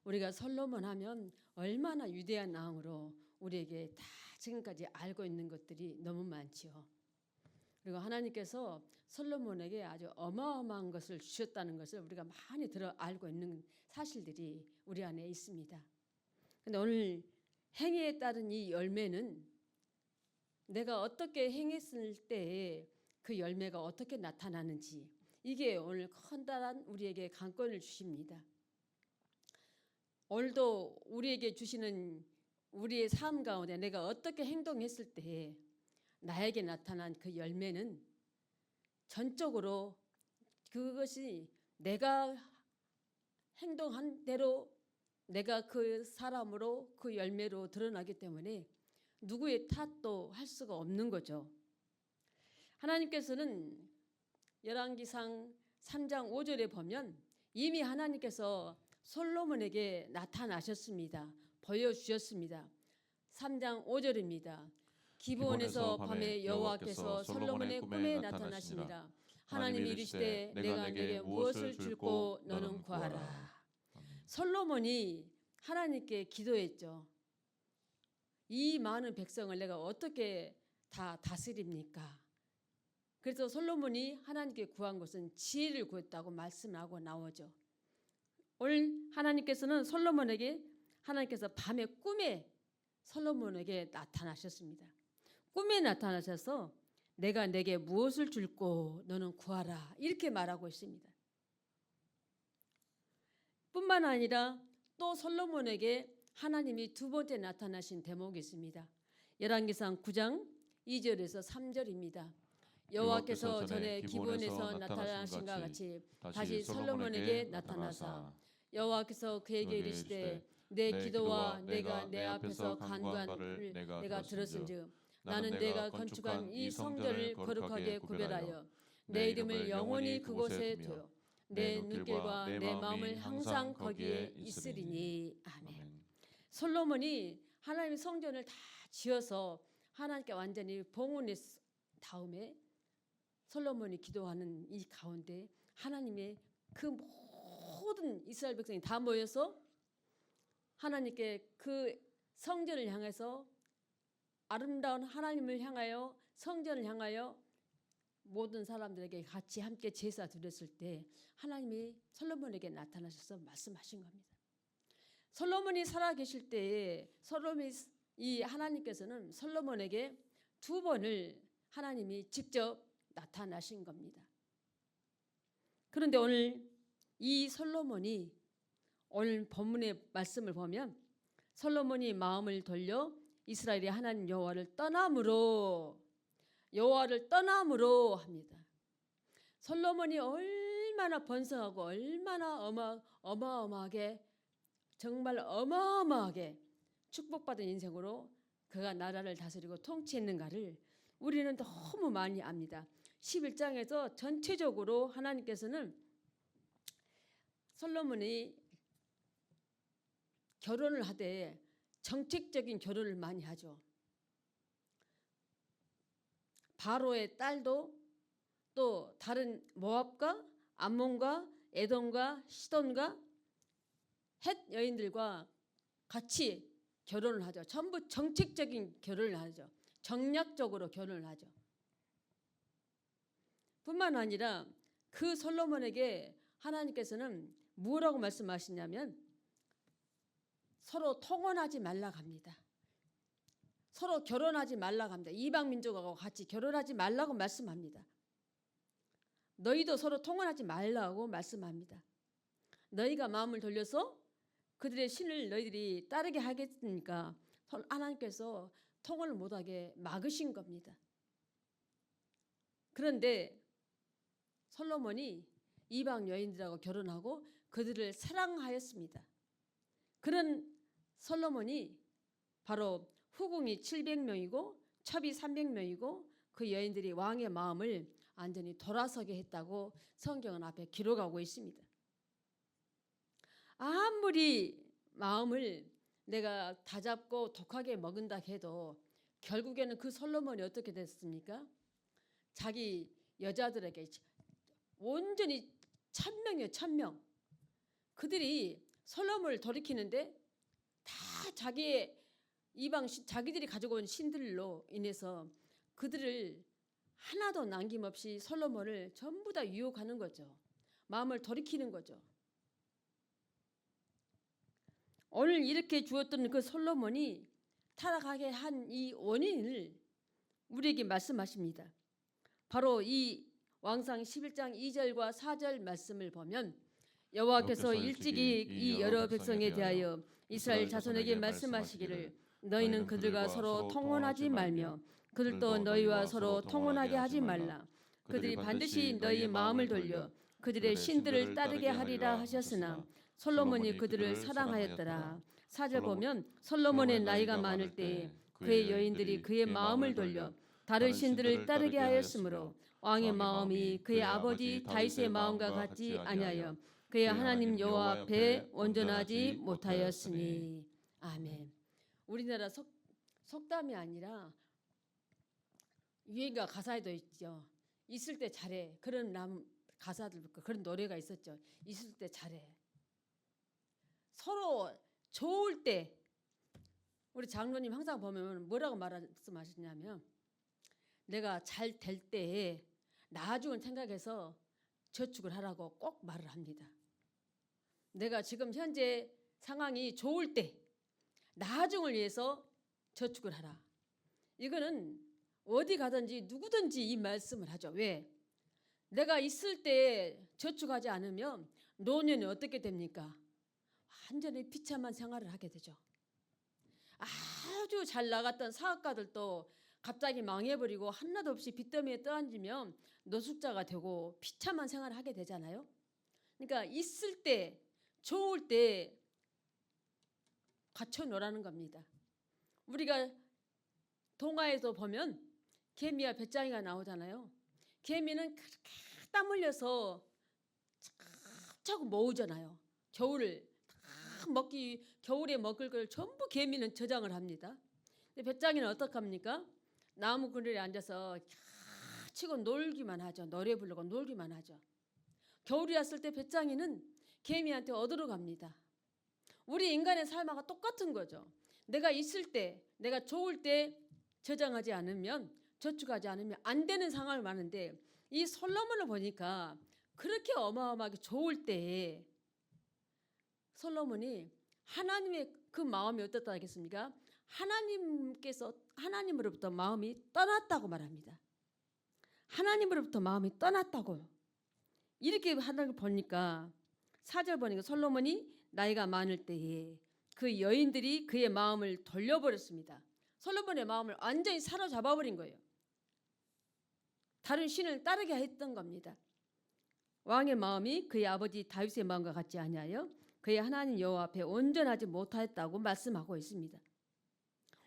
우리가 솔로몬 하면 얼마나 위대한 왕으로 우리에게 다 지금까지 알고 있는 것들이 너무 많지요. 그리고 하나님께서 솔로몬에게 아주 어마어마한 것을 주셨다는 것을 우리가 많이 알고 있는 사실들이 우리 안에 있습니다. 그런데 오늘 행위에 따른 이 열매는 내가 어떻게 행했을 때에 그 열매가 어떻게 나타나는지, 이게 오늘 커다란 우리에게 관건을 주십니다. 오늘도 우리에게 주시는 우리의 삶 가운데 내가 어떻게 행동했을 때에 나에게 나타난 그 열매는 전적으로 그것이 내가 행동한 대로 내가 그 사람으로 그 열매로 드러나기 때문에 누구의 탓도 할 수가 없는 거죠. 하나님께서는 열왕기상 3장 5절에 보면 이미 하나님께서 솔로몬에게 나타나셨습니다. 보여주셨습니다. 3장 5절입니다. 기브온에서 밤에 여호와께서 솔로몬의 꿈에 나타나시니라. 하나님이 이르시되 내가 내게 무엇을 줄고 너는 구하라. 솔로몬이 하나님께 기도했죠. 이 많은 백성을 내가 어떻게 다 다스립니까? 그래서 솔로몬이 하나님께 구한 것은 지혜를 구했다고 말씀하고 나오죠. 오늘 하나님께서는 하나님께서 밤에 꿈에 솔로몬에게 나타나셨습니다. 꿈에 나타나셔서 내가 내게 무엇을 줄고 너는 구하라 이렇게 말하고 있습니다. 뿐만 아니라 또 솔로몬에게 하나님이 두 번째 나타나신 대목이 있습니다. 열왕기상 9장 2절에서 3절입니다. 여호와께서 전에 기브온에서 나타나신과 같이 다시 솔로몬에게 나타나사 여호와께서 그에게 이르시되 내 기도와 내가 내 앞에서 간구한 내가 들었은즉 나는 내가 건축한 이 성전을 거룩하게 구별하여 내 이름을 영원히 그곳에 두어 내 눈길과 내 마음을 항상 거기에 있으리니. 아멘. 솔로몬이 하나님의 성전을 다 지어서 하나님께 완전히 봉헌했 다음에 솔로몬이 기도하는 이 가운데 하나님의 그 모든 이스라엘 백성이 다 모여서 하나님께 그 성전을 향해서 아름다운 하나님을 향하여 성전을 향하여 모든 사람들에게 같이 함께 제사 드렸을 때 하나님이 솔로몬에게 나타나셔서 말씀하신 겁니다. 솔로몬이 살아계실 때에 이 하나님께서는 솔로몬에게 두 번을 하나님이 직접 나타나신 겁니다. 그런데 오늘 이 솔로몬이 오늘 본문의 말씀을 보면 솔로몬이 마음을 돌려 이스라엘의 하나님 여호와를 떠남으로 합니다. 솔로몬이 얼마나 번성하고 얼마나 어마어마하게 정말 어마어마하게 축복받은 인생으로 그가 나라를 다스리고 통치했는가를 우리는 너무 많이 압니다. 11장에서 전체적으로 하나님께서는 솔로몬이 결혼을 하되 정책적인 결혼을 많이 하죠. 바로의 딸도 또 다른 모압과 암몬과 에돔과 시돈과 헷 여인들과 같이 결혼을 하죠. 전부 정책적인 결혼을 하죠. 정략적으로 결혼을 하죠. 뿐만 아니라 그 솔로몬에게 하나님께서는 뭐라고 말씀하시냐면 서로 통혼하지 말라고 합니다. 서로 결혼하지 말라고 합니다. 이방 민족하고 같이 결혼하지 말라고 말씀합니다. 너희도 서로 통혼하지 말라고 말씀합니다. 너희가 마음을 돌려서 그들의 신을 너희들이 따르게 하겠으니까 하나님께서 통혼을 못하게 막으신 겁니다. 그런데 솔로몬이 이방 여인들하고 결혼하고 그들을 사랑하였습니다. 그런 솔로몬이 바로 후궁이 700명이고 첩이 300명이고 그 여인들이 왕의 마음을 완전히 돌아서게 했다고 성경은 앞에 기록하고 있습니다. 아무리 마음을 내가 다잡고 독하게 먹은다 해도 결국에는 그 솔로몬이 어떻게 됐습니까? 자기 여자들에게 온전히 1000명이에요. 1000명. 그들이 솔로몬을 돌이키는데 다 자기들이 가지고 온 신들로 인해서 그들을 하나도 남김없이 솔로몬을 전부 다 유혹하는 거죠. 마음을 돌이키는 거죠. 오늘 이렇게 주었던 그 솔로몬이 타락하게 한 이 원인을 우리에게 말씀하십니다. 바로 이 왕상 11장 2절과 4절 말씀을 보면 여호와께서 일찍이 이 여러 백성에 대하여 이스라엘 자손에게 말씀하시기를 너희는 그들과 서로 통혼하지 말며 그들도 너희와 서로 통혼하게 하지 말라. 그들이 반드시 너희 마음을 돌려 그들의 신들을 따르게 하리라 하셨으나 솔로몬이 그들을 사랑하였더라. 4절 보면 솔로몬의 나이가 많을 때에 그의 여인들이 그의 마음을 돌려 다른 신들을 따르게 하였으므로 왕의 마음이 그의 아버지 다윗의 마음과 같지 아니하여 그의 하나님 여호와 앞에 온전하지 못하였으니. 아멘. 우리나라 속담이 아니라 유행가 가사에도 있죠. 있을 때 잘해. 그런 가사들 그런 노래가 있었죠. 있을 때 잘해. 서로 좋을 때 우리 장로님 항상 보면 뭐라고 말씀하시냐면 내가 잘 될 때에 나중을 생각해서 저축을 하라고 꼭 말을 합니다. 내가 지금 현재 상황이 좋을 때 나중을 위해서 저축을 하라. 이거는 어디 가든지 누구든지 이 말씀을 하죠. 왜? 내가 있을 때 저축하지 않으면 노년에 어떻게 됩니까? 완전히 비참한 생활을 하게 되죠. 아주 잘 나갔던 사업가들도 갑자기 망해버리고 하나도 없이 빚더미에 떠앉으면 노숙자가 되고 비참한 생활을 하게 되잖아요. 그러니까 있을 때 좋을 때 갖춰놓으라는 겁니다. 우리가 동화에서 보면 개미와 배짱이가 나오잖아요. 개미는 그렇게 땀 흘려서 차곡차곡 모으잖아요. 겨울에 먹을 걸 전부 개미는 저장을 합니다. 근데 배짱이는 어떡합니까? 나무 그늘에 앉아서 치고 놀기만 하죠. 노래 부르고 놀기만 하죠. 겨울이 왔을 때 배짱이는 개미한테 얻으러 갑니다. 우리 인간의 삶하고 똑같은 거죠. 내가 있을 때, 내가 좋을 때 저장하지 않으면, 저축하지 않으면 안 되는 상황이 많은데 이 솔로몬을 보니까 그렇게 어마어마하게 좋을 때에 솔로몬이 하나님의 그 마음이 어떻다 하겠습니까? 하나님으로부터 마음이 떠났다고 말합니다. 하나님으로부터 마음이 떠났다고 이렇게 하는 걸 보니까 4절 보니까 솔로몬이 나이가 많을 때에 그 여인들이 그의 마음을 돌려버렸습니다. 솔로몬의 마음을 완전히 사로잡아버린 거예요. 다른 신을 따르게 했던 겁니다. 왕의 마음이 그의 아버지 다윗의 마음과 같지 아니하여 그의 하나님 여호와 앞에 온전하지 못하였다고 말씀하고 있습니다.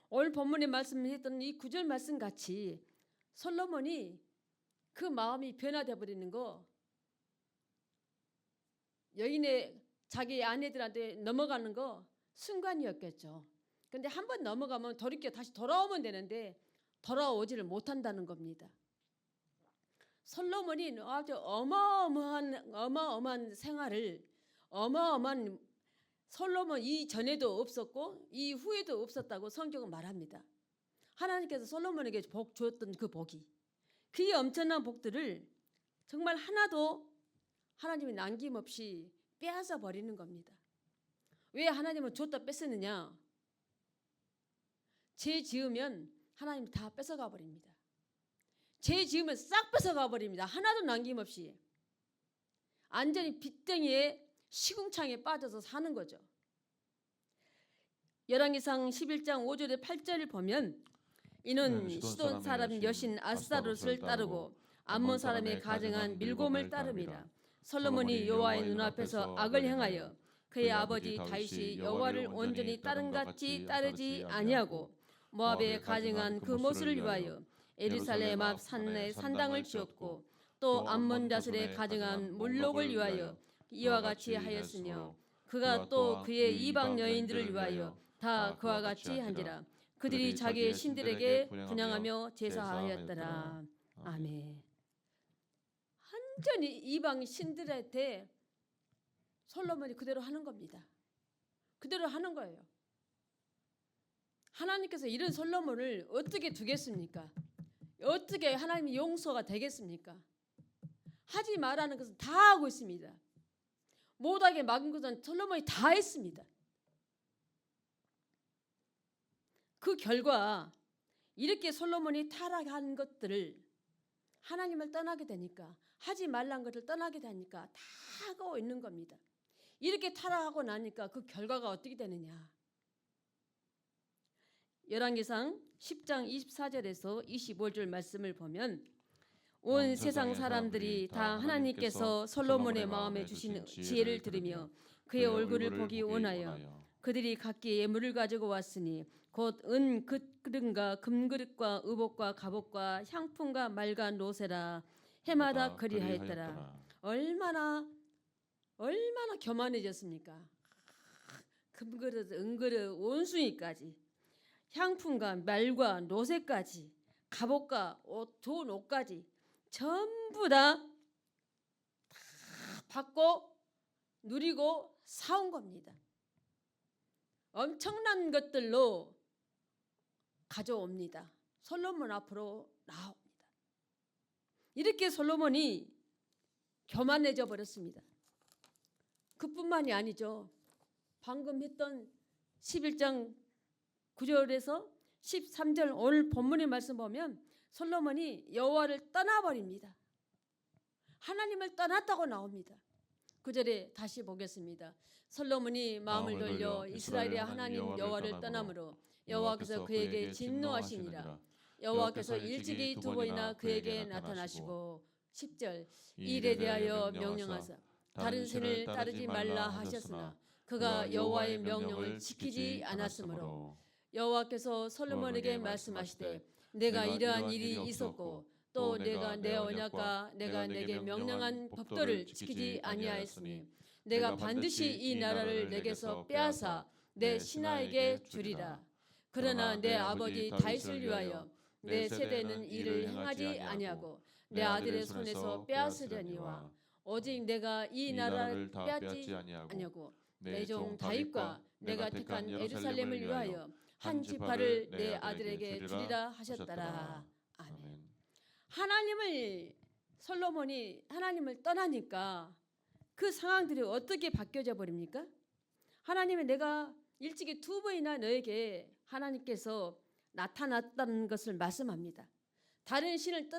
오늘 본문에 말씀했던 이 9절 말씀 같이 솔로몬이 그 마음이 변화돼 버리는 거 여인의 자기 아내들한테 넘어가는 거 순간이었겠죠. 근데 한번 넘어가면 돌이켜 다시 돌아오면 되는데 돌아오지를 못한다는 겁니다. 솔로몬이 아주 어마어마한 생활을 어마어마한 솔로몬 이전에도 없었고 이후에도 없었다고 성경은 말합니다. 하나님께서 솔로몬에게 복 주었던 그 복이 그 엄청난 복들을 정말 하나도 하나님이 남김없이 빼앗아 버리는 겁니다. 왜 하나님은 줬다 뺏었느냐? 죄 지으면 하나님 다 뺏어가 버립니다. 죄 지으면 싹 뺏어가 버립니다. 하나도 남김없이. 완전히 빚덩이에 시궁창에 빠져서 사는 거죠. 열왕기상 11장 5절에 8절을 보면 이는 시돈 사람 여신 아스타롯을 따르고 암몬 사람이 가정한 밀곰을 따름이라. 솔로몬이 여호와의 눈앞에서 악을 행하여 그의 아버지 다윗이 여호와를 온전히 따름같이 따르지 아니하고 모압에 가정한 그 모습을 위하여 예루살렘 앞 산내 산당을 지었고 또 암몬 자손에 가정한 몰록을 위하여 이와 같이 하였으며 그가 또 그의 이방 여인들을 위하여 다 그와 같이 한지라. 그들이 자기의 신들에게 분향하며 제사하였더라. 아멘. 완전히 이방 신들한테 솔로몬이 그대로 하는 겁니다. 그대로 하는 거예요. 하나님께서 이런 솔로몬을 어떻게 두겠습니까? 어떻게 하나님의 용서가 되겠습니까? 하지 말라는 것은 다 하고 있습니다. 못하게 막은 것은 솔로몬이 다 했습니다. 그 결과 이렇게 솔로몬이 타락한 것들을 하나님을 떠나게 되니까, 하지 말란 것을 떠나게 되니까 다 하고 있는 겁니다. 이렇게 타락하고 나니까 그 결과가 어떻게 되느냐. 열왕기상 10장 24절에서 25절 말씀을 보면 온 세상 사람들이 다 하나님께서 솔로몬의 마음에 주신 지혜를 들으며 그의 얼굴을 보기 원하여 그들이 각기 예물을 가지고 왔으니 곧 은 그릇과 금그릇과 의복과 갑옷과 향품과 말과 노새라 해마다 그리하였더라. 얼마나 교만해졌습니까? 금그릇, 은그릇, 온순이까지, 향품과 말과 노새까지, 갑옷과 좋은 옷까지 전부 다 받고 누리고 사온 겁니다. 엄청난 것들로 가져옵니다. 솔로몬 앞으로 나옵니다. 이렇게 솔로몬이 교만해져 버렸습니다. 그뿐만이 아니죠. 방금 했던 11장 9절에서 13절 오늘 본문의 말씀 보면 솔로몬이 여호와를 떠나버립니다. 하나님을 떠났다고 나옵니다. 9절에 다시 보겠습니다. 솔로몬이 마음을 돌려 이스라엘의 하나님 여호와를 떠남으로 여호와께서 그에게 진노하시니라. 여호와께서 일찍이 두 번이나 그에게 나타나시고 10절 이 일에 대하여 명령하사 다른 신을 따르지 말라 하셨으나 그가 여호와의 명령을 지키지 않았으므로 여호와께서 솔로몬에게 말씀하시되 내가 이러한 일이 있었고 또 내가 내 언약과 내가 내게 명령한 법도를 지키지 아니하였으니 내가 반드시 이 나라를 내게서 빼앗아 내 신하에게 주리라. 그러나 내 아버지 다윗을 위하여 내 세대는 이를 행하지 아니하고 내 아들의 손에서 빼앗으려니와 오직 내가 이 나라를 빼앗지 아니하고 내 종 다윗과 내가 택한 예루살렘을 위하여 한 지파를 내 아들에게 주리라 하셨더라. 아멘. 솔로몬이 하나님을 떠나니까 그 상황들이 어떻게 바뀌어져 버립니까? 하나님이 내가 일찍이 두 번이나 너에게 하나님께서 나타났다는 것을 말씀합니다. 다른 신을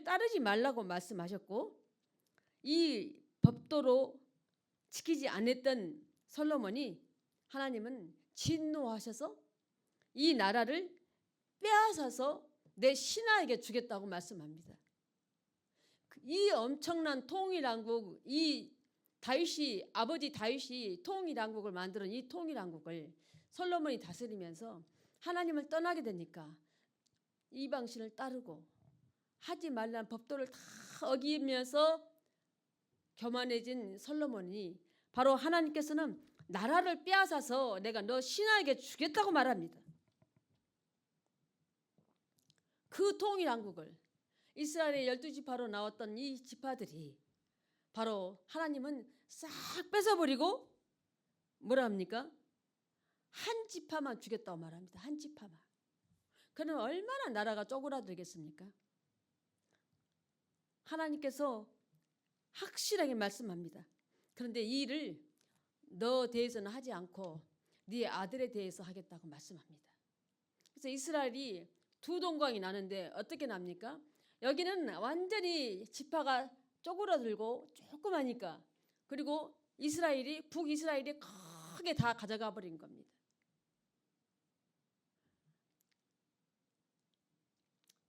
따르지 말라고 말씀하셨고 이 법도로 지키지 않았던 솔로몬이 하나님은 진노하셔서 이 나라를 빼앗아서 내 신하에게 주겠다고 말씀합니다. 이 엄청난 통일왕국, 이 다윗이 아버지 다윗이 통일왕국을 만드는 이 통일왕국을 솔로몬이 다스리면서 하나님을 떠나게 되니까 이방신을 따르고 하지 말라는 법도를 다 어기면서 교만해진 솔로몬이 바로 하나님께서는 나라를 빼앗아서 내가 너 신하에게 주겠다고 말합니다. 그 통일왕국을 이스라엘의 12지파로 나왔던 이 지파들이 바로 하나님은 싹 뺏어버리고 뭐라 합니까? 한 지파만 주겠다고 말합니다. 한 지파만. 그러면 얼마나 나라가 쪼그라들겠습니까? 하나님께서 확실하게 말씀합니다. 그런데 이 일을 너 대해서는 하지 않고 네 아들에 대해서 하겠다고 말씀합니다. 그래서 이스라엘이 두 동강이 나는데 어떻게 납니까? 여기는 완전히 지파가 쪼그라들고 조그마니까 그리고 북이스라엘이 크게 다 가져가 버린 겁니다.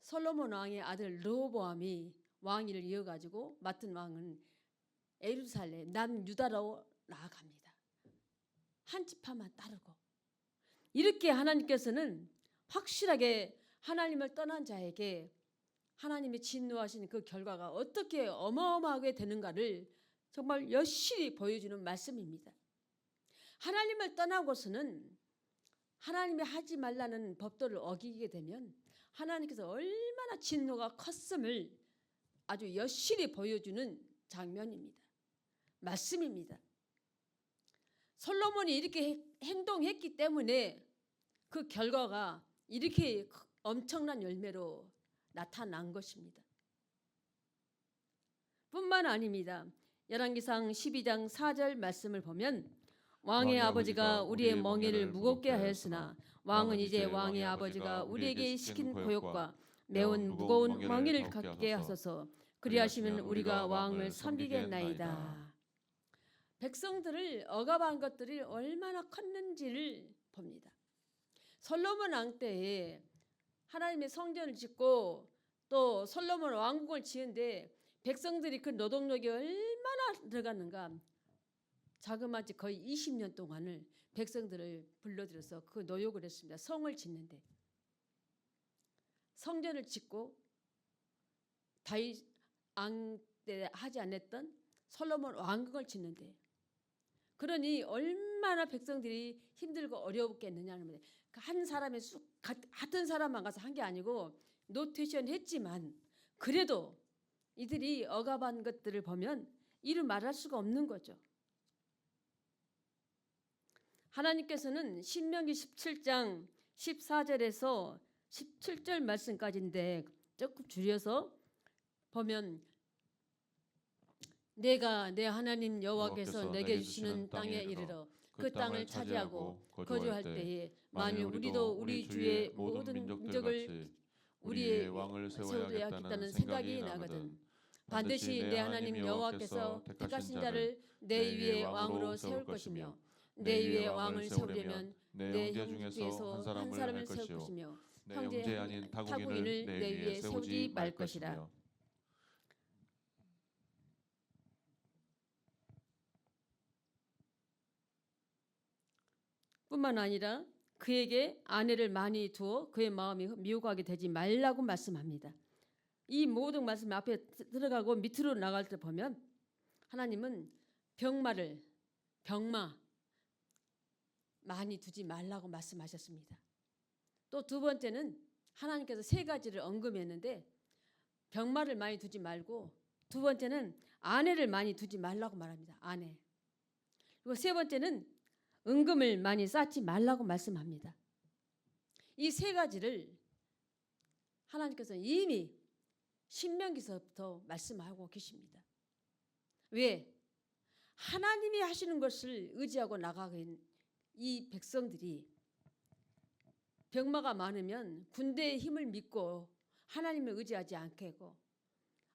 솔로몬 왕의 아들 르호보암이 왕위를 이어가지고 맡은 왕은 예루살렘 남유다로 나아갑니다. 한 지파만 따르고 이렇게 하나님께서는 확실하게 하나님을 떠난 자에게 하나님이 진노하시는 그 결과가 어떻게 어마어마하게 되는가를 정말 여실히 보여주는 말씀입니다. 하나님을 떠나고서는 하나님이 하지 말라는 법도를 어기게 되면 하나님께서 얼마나 진노가 컸음을 아주 여실히 보여주는 장면입니다. 말씀입니다. 솔로몬이 이렇게 행동했기 때문에 그 결과가 이렇게 엄청난 열매로 나타난 것입니다. 뿐만 아닙니다. 열왕기상 12장 4절 말씀을 보면 왕의 아버지가 우리의 멍에를 무겁게 하였으나 왕은 이제 왕의 아버지가 우리에게 시킨 고역과 매운 무거운 멍에를 갖게 하소서. 그리하시면 우리가 왕을 섬기겠나이다. 백성들을 억압한 것들이 얼마나 컸는지를 봅니다. 솔로몬 왕 때에 하나님의 성전을 짓고 또 솔로몬 왕국을 지은데 백성들이 그 노동력이 얼마나 들어갔는가. 자그마치 거의 20년 동안을 백성들을 불러들여서 그 노역을 했습니다. 성을 짓는데 성전을 짓고 다윗 왕 때 하지 않았던 솔로몬 왕국을 짓는데, 그러니 얼마나 백성들이 힘들고 어려웠겠느냐는 거예요. 한 사람의 같은 사람만 가서 한 게 아니고 노테이션 했지만 그래도 이들이 억압한 것들을 보면 이루 말할 수가 없는 거죠. 하나님께서는 신명기 17장 14절에서 17절 말씀까지인데 조금 줄여서 보면 내가 내 하나님 여호와께서 내게 주시는 땅에 이르러 그 땅을 차지하고 거주할 때에 만일 우리도 우리 주의 모든 민족을 우리의 왕을 세워야겠다는 생각이 나거든 반드시 내 하나님 여호와께서 택하신 자를 내 위에 왕으로 세울 것이며 내 위에 왕을 세우려면 내 형제 중에서 한 사람을 세울 것이며 형제 아닌 타국인을 내 위에 세우지 말 것이라. 뿐만 아니라 그에게 아내를 많이 두어 그의 마음이 미혹하게 되지 말라고 말씀합니다. 이 모든 말씀 앞에 들어가고 밑으로 나갈 때 보면 하나님은 병마 많이 두지 말라고 말씀하셨습니다. 또 두 번째는 하나님께서 세 가지를 언급했는데 병마를 많이 두지 말고 두 번째는 아내를 많이 두지 말라고 말합니다. 아내. 그리고 세 번째는 은금을 많이 쌓지 말라고 말씀합니다. 이 세 가지를 하나님께서 이미 신명기서부터 말씀하고 계십니다. 왜? 하나님이 하시는 것을 의지하고 나가는 이 백성들이 병마가 많으면 군대의 힘을 믿고 하나님을 의지하지 않겠고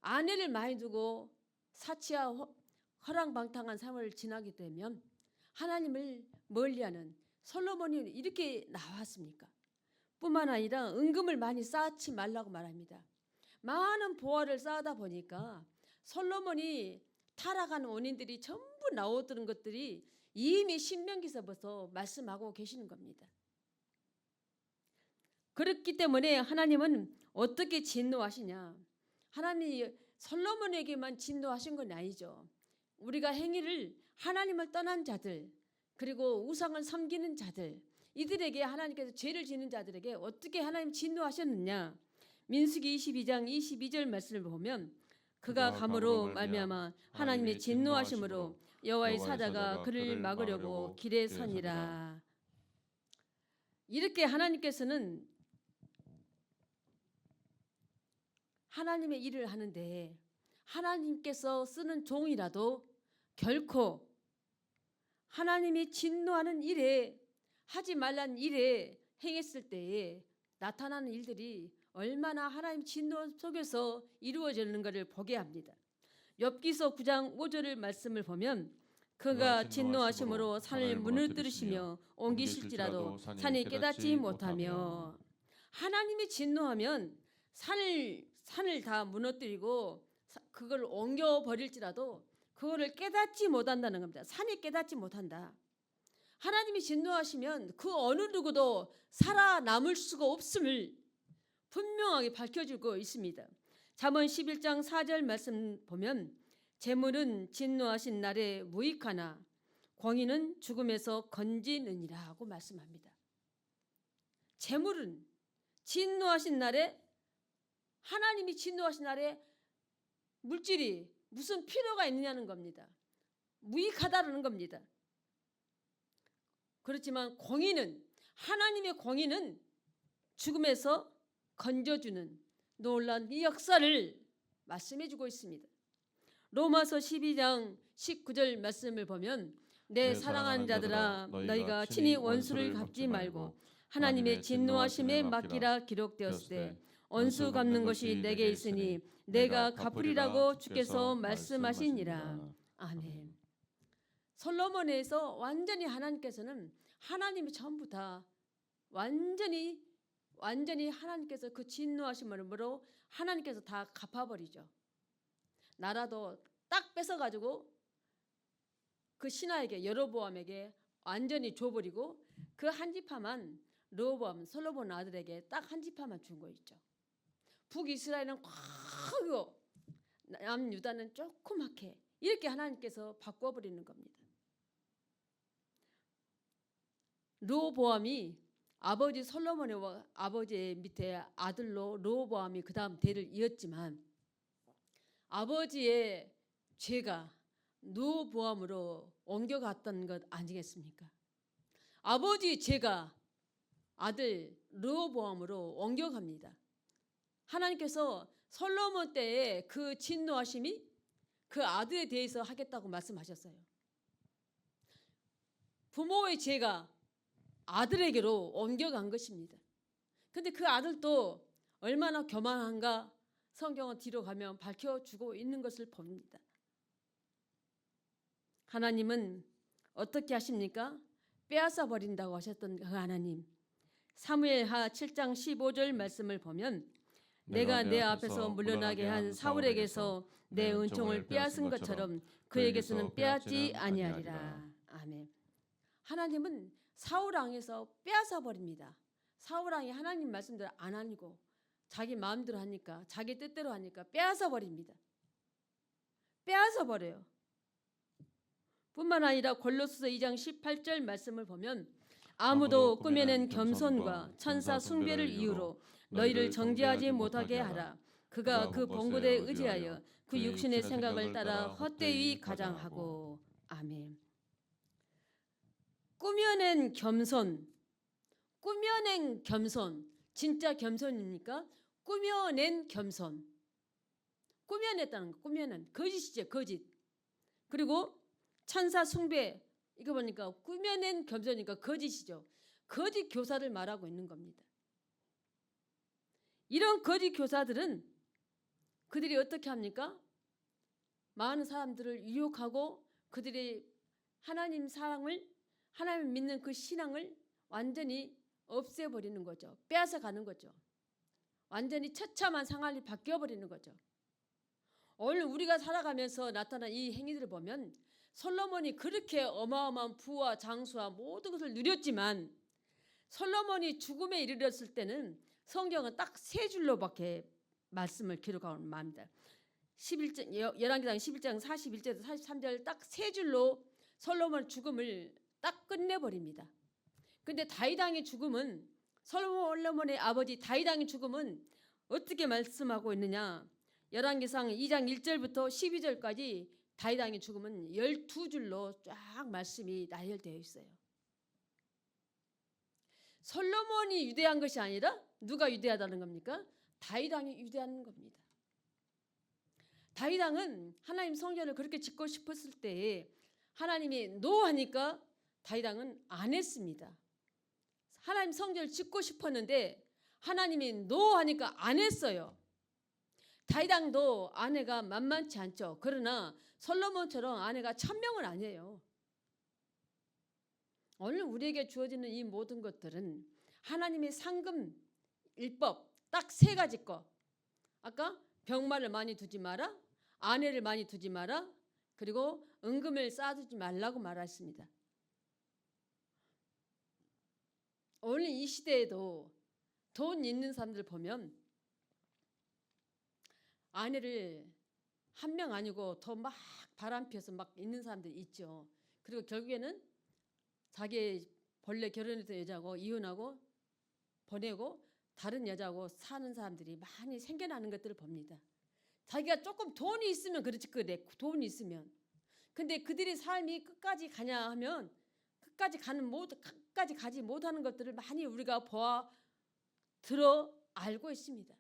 아내를 많이 두고 사치와 허랑방탕한 삶을 지나게 되면 하나님을 멀리하는 솔로몬이 이렇게 나왔습니까? 뿐만 아니라 은금을 많이 쌓지 말라고 말합니다. 많은 보화를 쌓다 보니까 솔로몬이 타락한 원인들이 전부 나오던 것들이 이미 신명기서부터 말씀하고 계시는 겁니다. 그렇기 때문에 하나님은 어떻게 진노하시냐? 하나님이 솔로몬에게만 진노하신 건 아니죠. 우리가 행위를 하나님을 떠난 자들 그리고 우상을 섬기는 자들 이들에게 하나님께서 죄를 지는 자들에게 어떻게 하나님 진노하셨느냐? 민수기 22장 22절 말씀을 보면 그가 감으로 말미암아 하나님의 진노하심으로 여호와의 사자가 그를 막으려고 길에 서니라. 이렇게 하나님께서는 하나님의 일을 하는데 하나님께서 쓰는 종이라도 결코 하나님이 진노하는 일에 하지 말란 일에 행했을 때에 나타나는 일들이 얼마나 하나님 진노 속에서 이루어지는가를 보게 합니다. 욥기서 9장 5절의 말씀을 보면 그가 진노하심으로 산을 무너뜨리시며 옮기실지라도 산이 깨닫지 못하며 하나님이 진노하면 산을 다 무너뜨리고 그걸 옮겨버릴지라도 그거를 깨닫지 못한다는 겁니다. 산이 깨닫지 못한다. 하나님이 진노하시면 그 어느 누구도 살아남을 수가 없음을 분명하게 밝혀주고 있습니다. 잠언 11장 4절 말씀 보면 재물은 진노하신 날에 무익하나 공의는 죽음에서 건지느니라 하고 말씀합니다. 재물은 진노하신 날에 하나님이 진노하신 날에 물질이 무슨 필요가 있느냐는 겁니다. 무익하다는 겁니다. 그렇지만 공의는, 하나님의 공의는 죽음에서 건져주는 놀라운 이 역사를 말씀해 주고 있습니다. 로마서 12장 19절 말씀을 보면 내 사랑하는 자들아 너희가 친히 원수를 갚지 말고 하나님의 진노하심에 맡기라 기록되었을 때 원수 갚는 것이 내게 있으니 내가 갚으리라고 주께서 말씀하시니라. 아멘. 솔로몬에서 완전히 하나님께서는 하나님이 전부 다 완전히 하나님께서 그 진노하심으로 하나님께서 다 갚아버리죠. 나라도 딱 뺏어가지고 그 신하에게 여로보암에게 완전히 줘버리고 그 한 지파만 르호보암 솔로몬 아들에게 딱 한 지파만 준 거 있죠. 북이스라엘은 크고 남유다는 조그맣게 이렇게 하나님께서 바꿔버리는 겁니다. 르호보암이 아버지 솔로몬의 아버지의 밑에 아들로 르호보암이 그 다음 대를 이었지만 아버지의 죄가 르호보암으로 옮겨갔던 것 아니겠습니까? 아버지의 죄가 아들 르호보암으로 옮겨갑니다. 하나님께서 솔로몬 때에 그 진노하심이 그 아들에 대해서 하겠다고 말씀하셨어요. 부모의 죄가 아들에게로 옮겨간 것입니다. 그런데 그 아들도 얼마나 교만한가 성경은 뒤로 가면 밝혀주고 있는 것을 봅니다. 하나님은 어떻게 하십니까? 빼앗아 버린다고 하셨던 그 하나님. 사무엘하 7장 15절 말씀을 보면 내가 내 앞에서 물러나게 한 사울에게서 내 은총을 빼앗은 것처럼 그에게서는 빼앗지 아니하리라. 아멘. 하나님은 사울 왕에서 빼앗아 버립니다. 사울 왕이 하나님 말씀대로 안 하고 자기 마음대로 하니까 자기 뜻대로 하니까 빼앗아 버립니다. 빼앗아 버려요. 뿐만 아니라 골로새서 2장 18절 말씀을 보면 아무도 꾸며낸 겸손과 천사 숭배를 이유로 너희를 정죄하지 못하게 하라. 그가 그 본고대에 의지하여 그 육신의 생각을 따라 헛되이 가장하고. 아멘. 꾸며낸 겸손, 진짜 겸손입니까? 꾸며낸 겸손, 꾸며냈다는 거, 꾸며낸 거짓이죠, 거짓. 그리고 천사 숭배, 이거 보니까 꾸며낸 겸손이니까 거짓이죠. 거짓 교사를 말하고 있는 겁니다. 이런 거짓 교사들은 그들이 어떻게 합니까? 많은 사람들을 유혹하고 그들의 하나님 사랑을, 하나님을 믿는 그 신앙을 완전히 없애버리는 거죠. 빼앗아가는 거죠. 완전히 처참한 상황이 바뀌어버리는 거죠. 오늘 우리가 살아가면서 나타난 이 행위들을 보면 솔로몬이 그렇게 어마어마한 부와 장수와 모든 것을 누렸지만 솔로몬이 죽음에 이르렀을 때는 성경은 딱 세 줄로밖에 말씀을 기록하고 맙니다. 11장, 열왕기상 11장 41절에서 43절 딱 세 줄로 솔로몬 죽음을 딱 끝내버립니다. 근데 다윗 왕의 죽음은, 솔로몬의 아버지 다윗 왕의 죽음은 어떻게 말씀하고 있느냐? 열왕기상 2장 1절부터 12절까지 다윗 왕의 죽음은 12줄로 쫙 말씀이 나열되어 있어요. 솔로몬이 유대한 것이 아니라 누가 유대하다는 겁니까? 다윗 왕이 유대하는 겁니다. 다윗 왕은 하나님 성전을 그렇게 짓고 싶었을 때에 하나님이 노하니까 다윗 왕은 안 했습니다. 하나님 성전을 짓고 싶었는데 하나님이 노하니까 안 했어요. 다윗 왕도 아내가 만만치 않죠. 그러나 솔로몬처럼 아내가 1000명은 아니에요. 오늘 우리에게 주어지는 이 모든 것들은 하나님의 상금 율법 딱 세 가지 거. 아까 병마를 많이 두지 마라, 아내를 많이 두지 마라, 그리고 은금을 쌓아두지 말라고 말했습니다. 오늘 이 시대에도 돈 있는 사람들 보면 아내를 한 명 아니고 더 막 바람 피워서 막 있는 사람들 있죠. 그리고 결국에는 자기 본래 결혼했던 여자하고 이혼하고 보내고 다른 여자하고 사는 사람들이 많이 생겨나는 것들을 봅니다. 자기가 조금 돈이 있으면 그렇지, 그래, 돈이 있으면. 근데 그들의 삶이 끝까지 가냐 하면 끝까지 가지 못하는 것들을 많이 우리가 들어 알고 있습니다.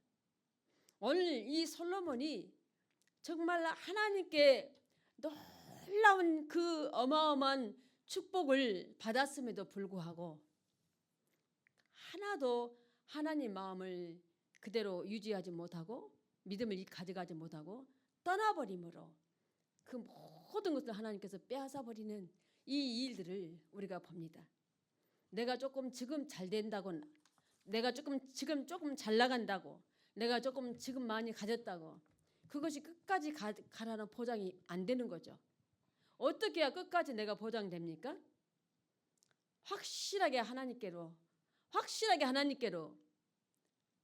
오늘 이 솔로몬이 정말 하나님께 놀라운 그 어마어마한 축복을 받았음에도 불구하고 하나도 하나님 마음을 그대로 유지하지 못하고 믿음을 가져가지 못하고 떠나버림으로 그 모든 것을 하나님께서 빼앗아버리는 이 일들을 우리가 봅니다. 내가 조금 지금 잘 된다고, 내가 지금 조금 잘 나간다고, 내가 조금 지금 많이 가졌다고, 그것이 끝까지 가라는 보장이 안 되는 거죠. 어떻게 해야 끝까지 내가 보장됩니까? 확실하게 하나님께로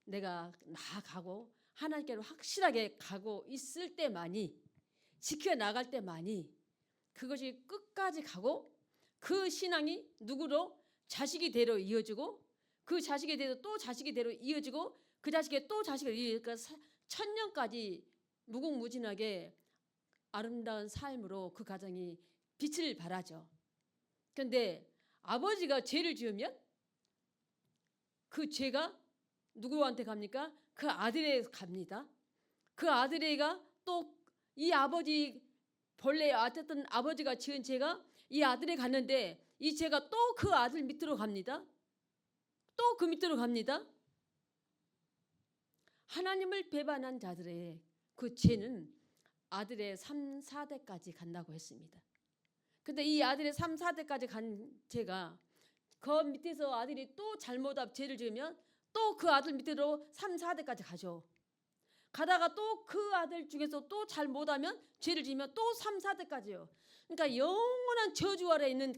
내가 나아가고 하나님께로 확실하게 가고 있을 때만이, 지켜나갈 때만이 그것이 끝까지 가고 그 신앙이 누구로? 자식이 대로 이어지고 그 자식이 대로 또 자식이 대로 이어지고 그 자식의 또 자식을 이어지니까 천년까지 무궁무진하게 아름다운 삶으로 그 가정이 빛을 발하죠. 그런데 아버지가 죄를 지으면 그 죄가 누구한테 갑니까? 그 아들에게 갑니다. 그 아들애가 또 이 아버지 본래 어쨌든 아버지가 지은 죄가 이 아들에 갔는데 이 죄가 또 그 아들 밑으로 갑니다. 또 그 밑으로 갑니다. 하나님을 배반한 자들의 그 죄는 아들의 3, 4대까지 간다고 했습니다. 근데 이 아들의 3, 4대까지 간 죄가 그 밑에서 아들이 또 잘못하고 죄를 지으면 또 그 아들 밑으로 3, 4대까지 가죠. 가다가 또 그 아들 중에서 또 잘못하면 죄를 지으면 또 3, 4대까지요. 그러니까 영원한 저주 아래 있는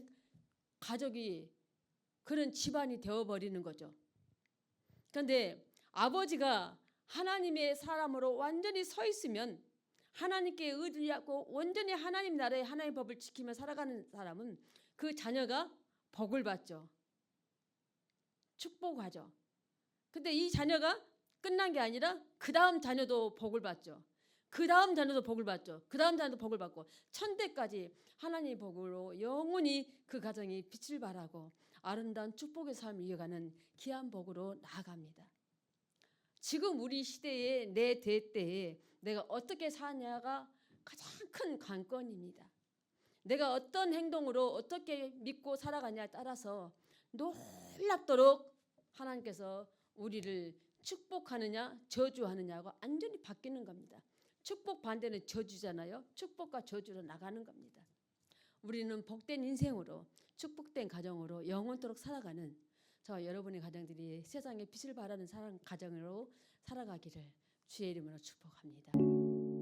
가족이 그런 집안이 되어버리는 거죠. 그런데 아버지가 하나님의 사람으로 완전히 서 있으면 하나님께 의지하고 완전히 하나님 나라의 하나님 법을 지키며 살아가는 사람은 그 자녀가 복을 받죠. 축복하죠. 근데 이 자녀가 끝난 게 아니라 그 다음 자녀도 복을 받죠. 그 다음 자녀도 복을 받죠. 그 다음 자녀도 복을 받고 천대까지 하나님의 복으로 영원히 그 가정이 빛을 발하고 아름다운 축복의 삶을 이어가는 귀한 복으로 나아갑니다. 지금 우리 시대에 내 대때에 내가 어떻게 사냐가 가장 큰 관건입니다. 내가 어떤 행동으로 어떻게 믿고 살아가냐에 따라서 놀랍도록 하나님께서 우리를 축복하느냐 저주하느냐가 완전히 바뀌는 겁니다. 축복 반대는 저주잖아요. 축복과 저주로 나가는 겁니다. 우리는 복된 인생으로 축복된 가정으로 영원토록 살아가는 저와 여러분의 가정들이 세상에 빛을 발하는 가정으로 살아가기를 주의 이름으로 축복합니다.